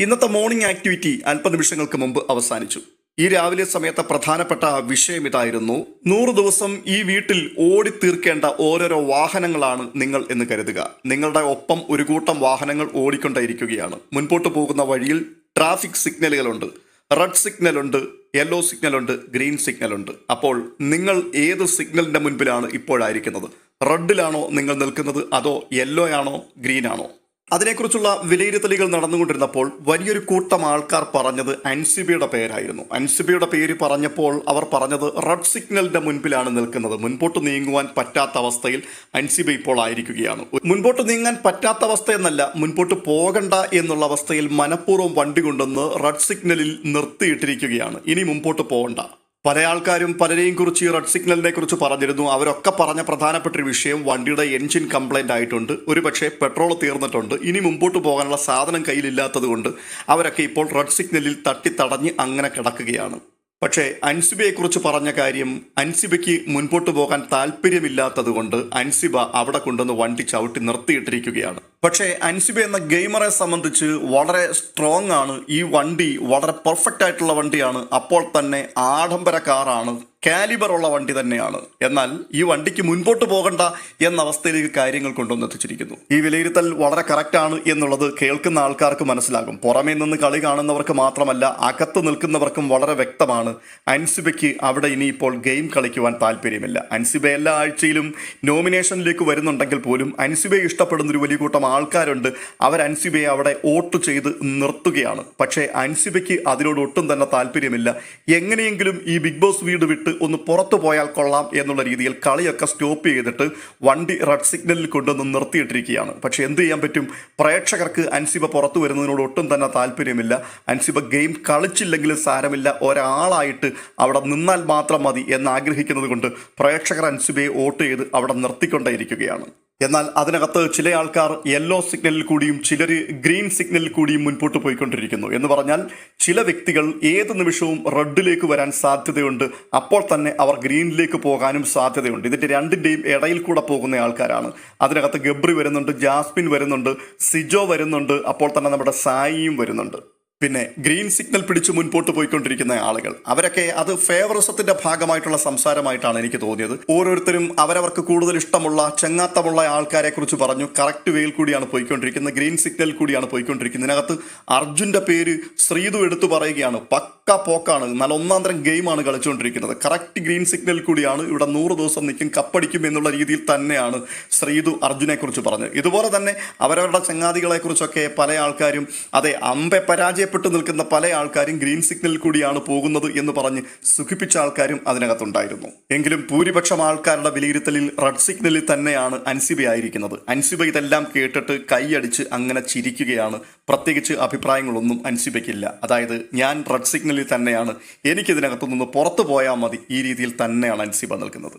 ഇന്നത്തെ morning activity അല്പനിമിഷങ്ങൾക്ക് മുമ്പ് അവസാനിച്ചു. ഈ രാവിലെ സമയത്തെ പ്രധാനപ്പെട്ട വിഷയം ഇതായിരുന്നു: 100 ദിവസം ഈ വീട്ടിൽ ഓടിത്തീർക്കേണ്ട ഓരോരോ വാഹനങ്ങളാണ് നിങ്ങൾ എന്ന് കരുതുക. നിങ്ങളുടെ ഒപ്പം ഒരു കൂട്ടം വാഹനങ്ങൾ ഓടിക്കൊണ്ടേയിരിക്കുകയാണ്. മുൻപോട്ട് പോകുന്ന വഴിയിൽ ട്രാഫിക് സിഗ്നലുകളുണ്ട്. റെഡ് സിഗ്നലുണ്ട്, യെല്ലോ സിഗ്നലുണ്ട്, ഗ്രീൻ സിഗ്നലുണ്ട്. അപ്പോൾ നിങ്ങൾ ഏത് സിഗ്നലിന്റെ മുൻപിലാണ് ഇപ്പോഴായിരിക്കുന്നത്? റെഡിലാണോ നിങ്ങൾ നിൽക്കുന്നത്, അതോ യെല്ലോ ആണോ, ഗ്രീൻ ആണോ? അതിനെക്കുറിച്ചുള്ള വിലയിരുത്തലുകൾ നടന്നുകൊണ്ടിരുന്നപ്പോൾ വലിയൊരു കൂട്ടം ആൾക്കാർ പറഞ്ഞത് അൻസിബയുടെ പേരായിരുന്നു. അൻസിബയുടെ പേര് പറഞ്ഞപ്പോൾ അവർ പറഞ്ഞത് റെഡ് സിഗ്നലിന്റെ മുൻപിലാണ് നിൽക്കുന്നത്, മുൻപോട്ട് നീങ്ങുവാൻ പറ്റാത്ത അവസ്ഥയിൽ അൻസിബ ഇപ്പോൾ ആയിരിക്കുകയാണ്. മുൻപോട്ട് നീങ്ങാൻ പറ്റാത്ത അവസ്ഥയെന്നല്ല, മുൻപോട്ട് പോകണ്ട എന്നുള്ള അവസ്ഥയിൽ മനഃപൂർവ്വം വണ്ടി കൊണ്ടുവന്ന് റെഡ് സിഗ്നലിൽ നിർത്തിയിട്ടിരിക്കുകയാണ്. ഇനി മുമ്പോട്ട് പോകണ്ട. പല ആൾക്കാരും പലരെയും കുറിച്ച് ഈ റെഡ് സിഗ്നലിനെ കുറിച്ച് പറഞ്ഞിരുന്നു. അവരൊക്കെ പറഞ്ഞ പ്രധാനപ്പെട്ട ഒരു വിഷയം വണ്ടിയുടെ എൻജിൻ കംപ്ലൈന്റ് ആയിട്ടുണ്ട്, ഒരുപക്ഷെ പെട്രോൾ തീർന്നിട്ടുണ്ട്, ഇനി മുമ്പോട്ട് പോകാനുള്ള സാധനം കയ്യിലില്ലാത്തത് കൊണ്ട് അവരൊക്കെ ഇപ്പോൾ റെഡ് സിഗ്നലിൽ തട്ടിത്തടഞ്ഞ് അങ്ങനെ കിടക്കുകയാണ്. പക്ഷേ അൻസിബയെക്കുറിച്ച് പറഞ്ഞ കാര്യം, അൻസിബയ്ക്ക് മുൻപോട്ട് പോകാൻ താല്പര്യമില്ലാത്തത് കൊണ്ട് അൻസിബ അവിടെ കൊണ്ടുവന്ന് വണ്ടി ചവിട്ടി നിർത്തിയിട്ടിരിക്കുകയാണ്. പക്ഷേ അൻസിബ എന്ന ഗെയിമറെ സംബന്ധിച്ച് വളരെ സ്ട്രോങ് ആണ്. ഈ വണ്ടി വളരെ പെർഫെക്റ്റ് ആയിട്ടുള്ള വണ്ടിയാണ്. അപ്പോൾ തന്നെ ആഡംബര കാറാണ്, കാലിബർ ഉള്ള വണ്ടി തന്നെയാണ്. എന്നാൽ ഈ വണ്ടിക്ക് മുൻപോട്ട് പോകണ്ട എന്ന അവസ്ഥയിലേക്ക് കാര്യങ്ങൾ കൊണ്ടുവന്നെത്തിച്ചിരിക്കുന്നു. ഈ വിലയിരുത്തൽ വളരെ കറക്റ്റാണ് എന്നുള്ളത് കേൾക്കുന്ന ആൾക്കാർക്ക് മനസ്സിലാകും. പുറമേ നിന്ന് കളി കാണുന്നവർക്ക് മാത്രമല്ല, അകത്ത് നിൽക്കുന്നവർക്കും വളരെ വ്യക്തമാണ്. അൻസിബയ്ക്ക് അവിടെ ഇനിയിപ്പോൾ ഗെയിം കളിക്കുവാൻ താല്പര്യമില്ല. അൻസിബ എല്ലാ ആഴ്ചയിലും നോമിനേഷനിലേക്ക് വരുന്നുണ്ടെങ്കിൽ പോലും അൻസിബയെ ഇഷ്ടപ്പെടുന്ന ഒരു വലിയ കൂട്ടം ആൾക്കാരുണ്ട്. അവർ അൻസിബയെ അവിടെ വോട്ട് ചെയ്ത് നിർത്തുകയാണ്. പക്ഷേ അൻസിബയ്ക്ക് അതിനോട് ഒട്ടും തന്നെ താല്പര്യമില്ല. എങ്ങനെയെങ്കിലും ഈ ബിഗ് ബോസ് വീട് വിട്ട് ഒന്ന് പുറത്തു പോയാൽ കൊള്ളാം എന്നുള്ള രീതിയിൽ കളിയൊക്കെ സ്റ്റോപ്പ് ചെയ്തിട്ട് വണ്ടി റെഡ് സിഗ്നലിൽ കൊണ്ടുവന്ന് നിർത്തിയിട്ടിരിക്കുകയാണ്. പക്ഷെ എന്ത് ചെയ്യാൻ പറ്റും? പ്രേക്ഷകർക്ക് അൻസിബ പുറത്തു വരുന്നതിനോട് ഒട്ടും തന്നെ താല്പര്യമില്ല. അൻസിബ ഗെയിം കളിച്ചില്ലെങ്കിലും സാരമില്ല, ഒരാളായിട്ട് അവിടെ നിന്നാൽ മാത്രം മതി എന്ന് ആഗ്രഹിക്കുന്നത് കൊണ്ട് പ്രേക്ഷകർ അൻസിബയെ വോട്ട് ചെയ്ത് അവിടെ നിർത്തിക്കൊണ്ടേയിരിക്കുകയാണ്. എന്നാൽ അതിനകത്ത് ചില ആൾക്കാർ യെല്ലോ സിഗ്നലിൽ കൂടിയും ചിലർ ഗ്രീൻ സിഗ്നലിൽ കൂടിയും മുൻപോട്ട് പോയിക്കൊണ്ടിരിക്കുന്നു. എന്ന് പറഞ്ഞാൽ ചില വ്യക്തികൾ ഏത് നിമിഷവും റെഡിലേക്ക് വരാൻ സാധ്യതയുണ്ട്, അപ്പോൾ തന്നെ അവർ ഗ്രീനിലേക്ക് പോകാനും സാധ്യതയുണ്ട്. ഇതിൻ്റെ രണ്ടിൻ്റെയും ഇടയിൽ കൂടെ പോകുന്ന ആൾക്കാരാണ്. അതിനകത്ത് ഗബ്രി വരുന്നുണ്ട്, ജാസ്മിൻ വരുന്നുണ്ട്, സിജോ വരുന്നുണ്ട്, അപ്പോൾ തന്നെ നമ്മുടെ സായിയും വരുന്നുണ്ട്. പിന്നെ ഗ്രീൻ സിഗ്നൽ പിടിച്ച് മുൻപോട്ട് പോയിക്കൊണ്ടിരിക്കുന്ന ആളുകൾ, അവരൊക്കെ അത് ഫേവറിസത്തിന്റെ ഭാഗമായിട്ടുള്ള സംസാരമായിട്ടാണ് എനിക്ക് തോന്നിയത്. ഓരോരുത്തരും അവരവർക്ക് കൂടുതൽ ഇഷ്ടമുള്ള ചെങ്ങാത്തമുള്ള ആൾക്കാരെ കുറിച്ച് പറഞ്ഞു. കറക്റ്റ് വേയിൽ കൂടിയാണ് പോയിക്കൊണ്ടിരിക്കുന്നത്, ഗ്രീൻ സിഗ്നൽ കൂടിയാണ് പോയിക്കൊണ്ടിരിക്കുന്നത്. ഇതിനകത്ത് അർജുന്റെ പേര് ശ്രീതു എടുത്തു പറയുകയാണ്. പക്ക പോക്കാണ്, നല്ല ഒന്നാന്തരം ഗെയിമാണ് കളിച്ചുകൊണ്ടിരിക്കുന്നത്. കറക്റ്റ് ഗ്രീൻ സിഗ്നൽ കൂടിയാണ്. ഇവിടെ 100 ദിവസം നിൽക്കും, കപ്പടിക്കും എന്നുള്ള രീതിയിൽ തന്നെയാണ് ശ്രീതു അർജുനെ കുറിച്ച് പറഞ്ഞത്. ഇതുപോലെ തന്നെ അവരവരുടെ ചങ്ങാതികളെ കുറിച്ചൊക്കെ പല ആൾക്കാരും, അതെ, അമ്പെ പരാജയപ്പെട്ടു നിൽക്കുന്ന പല ആൾക്കാരും ഗ്രീൻ സിഗ്നലിൽ കൂടിയാണ് പോകുന്നത് എന്ന് പറഞ്ഞ് സുഖിപ്പിച്ച ആൾക്കാരും അതിനകത്തുണ്ടായിരുന്നു. എങ്കിലും ഭൂരിപക്ഷം ആൾക്കാരുടെ വിലയിരുത്തലിൽ റെഡ് സിഗ്നലിൽ തന്നെയാണ് അൻസിബ ആയിരിക്കുന്നത്. അൻസിബ ഇതെല്ലാം കേട്ടിട്ട് കൈയടിച്ച് അങ്ങനെ ചിരിക്കുകയാണ്. പ്രത്യേകിച്ച് അഭിപ്രായങ്ങളൊന്നും അൻസിബയ്ക്കില്ല. അതായത് ഞാൻ റെഡ് സിഗ്നലിൽ തന്നെയാണ്, എനിക്കിതിനകത്തു നിന്ന് പുറത്തു പോയാൽ മതി, ഈ രീതിയിൽ തന്നെയാണ് അൻസിബ നിൽക്കുന്നത്.